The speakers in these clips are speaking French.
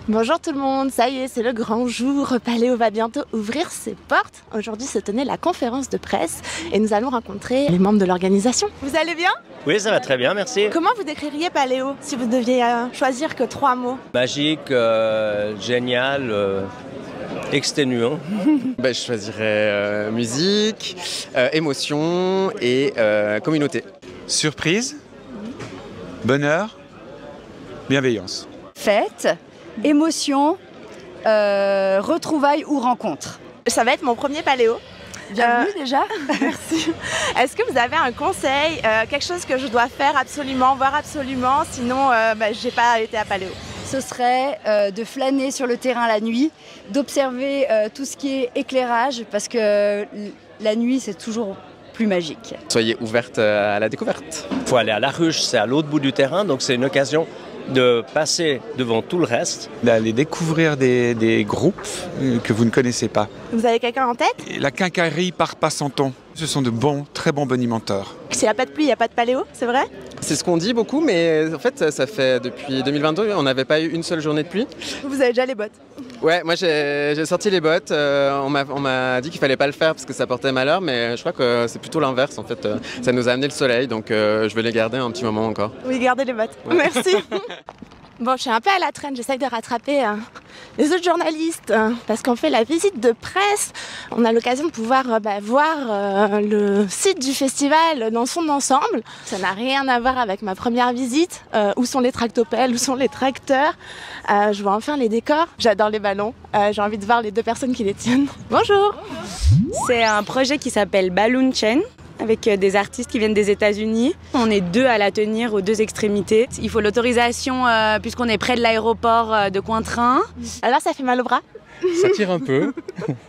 Bonjour tout le monde, ça y est, c'est le grand jour. Paléo va bientôt ouvrir ses portes. Aujourd'hui se tenait la conférence de presse et nous allons rencontrer les membres de l'organisation. Vous allez bien? Oui, ça va très bien, merci. Comment vous décririez Paléo si vous deviez choisir que 3 mots? Magique, génial, exténuant. Je choisirais musique, émotion et communauté. Surprise, bonheur, bienveillance. Fête, émotion, retrouvailles ou rencontres. Ça va être mon premier Paléo. Bienvenue déjà. Merci. Est-ce que vous avez un conseil, quelque chose que je dois faire absolument, voir absolument, sinon j'ai pas été à Paléo? Ce serait de flâner sur le terrain la nuit, d'observer tout ce qui est éclairage, parce que la nuit c'est toujours plus magique. Soyez ouverte à la découverte. Il faut aller à la ruche, c'est à l'autre bout du terrain, donc c'est une occasion de passer devant tout le reste. D'aller découvrir des groupes que vous ne connaissez pas. Vous avez quelqu'un en tête? Et la quincaillerie par Passanton, ce sont de bons, très bons bonimenteurs. S'il n'y a pas de pluie, il n'y a pas de Paléo, c'est vrai? C'est ce qu'on dit beaucoup, mais en fait, ça fait depuis 2022, on n'avait pas eu une seule journée de pluie. Vous avez déjà les bottes? Ouais, moi j'ai sorti les bottes. On m'a dit qu'il fallait pas le faire parce que ça portait malheur, mais je crois que c'est plutôt l'inverse. En fait, ça nous a amené le soleil, donc je vais les garder un petit moment encore. Oui, gardez les bottes. Ouais. Merci. Bon, je suis un peu à la traîne, j'essaye de rattraper les autres journalistes parce qu'on fait la visite de presse. On a l'occasion de pouvoir voir le site du festival dans son ensemble. Ça n'a rien à voir avec ma première visite. Où sont les tractopelles, où sont les tracteurs? Je vois enfin les décors. J'adore les ballons. J'ai envie de voir les 2 personnes qui les tiennent. Bonjour. C'est un projet qui s'appelle Balloon Chain, avec des artistes qui viennent des États-Unis. On est 2 à la tenir aux 2 extrémités. Il faut l'autorisation puisqu'on est près de l'aéroport de Cointrin. Alors ça fait mal au bras? Ça tire un peu,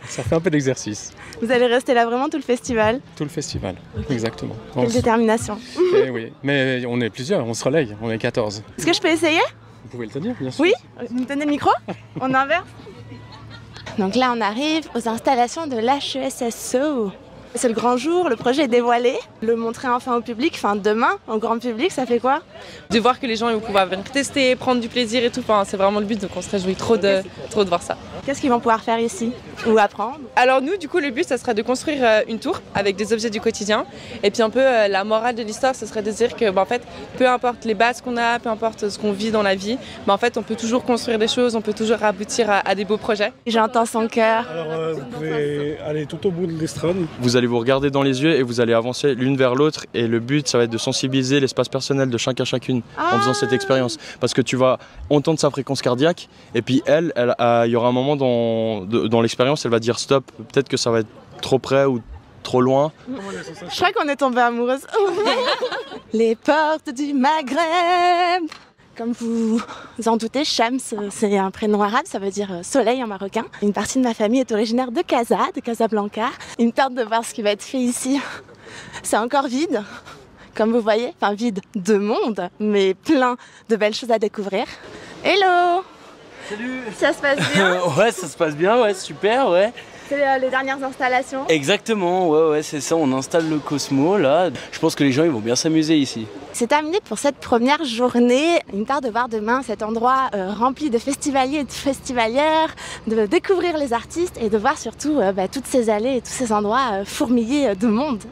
ça fait un peu d'exercice. Vous allez rester là vraiment tout le festival? Tout le festival, exactement. Quelle détermination. Eh oui, mais on est plusieurs, on se relaye, on est 14. Est-ce que je peux essayer? Vous pouvez le tenir, bien sûr. Oui? Vous me tenez le micro? On inverse? Donc là on arrive aux installations de l'HESSO. C'est le grand jour, le projet est dévoilé. Le montrer enfin au public, enfin demain, au grand public, ça fait quoi? De voir que les gens ils vont pouvoir venir tester, prendre du plaisir et tout, enfin, c'est vraiment le but, donc on se réjouit trop de voir ça. Qu'est-ce qu'ils vont pouvoir faire ici? Ou apprendre? Alors nous, du coup, le but, ça sera de construire une tour avec des objets du quotidien. Et puis un peu la morale de l'histoire, ce serait de dire que, en fait, peu importe les bases qu'on a, peu importe ce qu'on vit dans la vie, en fait, on peut toujours construire des choses, on peut toujours aboutir à des beaux projets. J'entends son cœur. Alors vous pouvez aller tout au bout de l'estrade. Vous allez vous regarder dans les yeux et vous allez avancer l'une vers l'autre, et le but ça va être de sensibiliser l'espace personnel de chacune en faisant cette expérience, parce que tu vas entendre sa fréquence cardiaque et puis il y aura un moment dans l'expérience, elle va dire stop, peut-être que ça va être trop près ou trop loin. Je crois qu'on est tombé amoureuse. Les portes du Maghreb. Comme vous en doutez, Shams, c'est un prénom arabe, ça veut dire soleil en marocain. Une partie de ma famille est originaire de Casablanca. Une perte de voir ce qui va être fait ici. C'est encore vide, comme vous voyez, enfin vide de monde, mais plein de belles choses à découvrir. Hello! Salut! Ça se passe bien? Ouais, ça se passe bien, ouais, super, ouais. C'est les dernières installations? Exactement, ouais, c'est ça, on installe le Cosmo, là. Je pense que les gens, ils vont bien s'amuser ici. C'est terminé pour cette première journée. Une part de voir demain cet endroit rempli de festivaliers et de festivalières, de découvrir les artistes et de voir surtout toutes ces allées et tous ces endroits fourmillés de monde.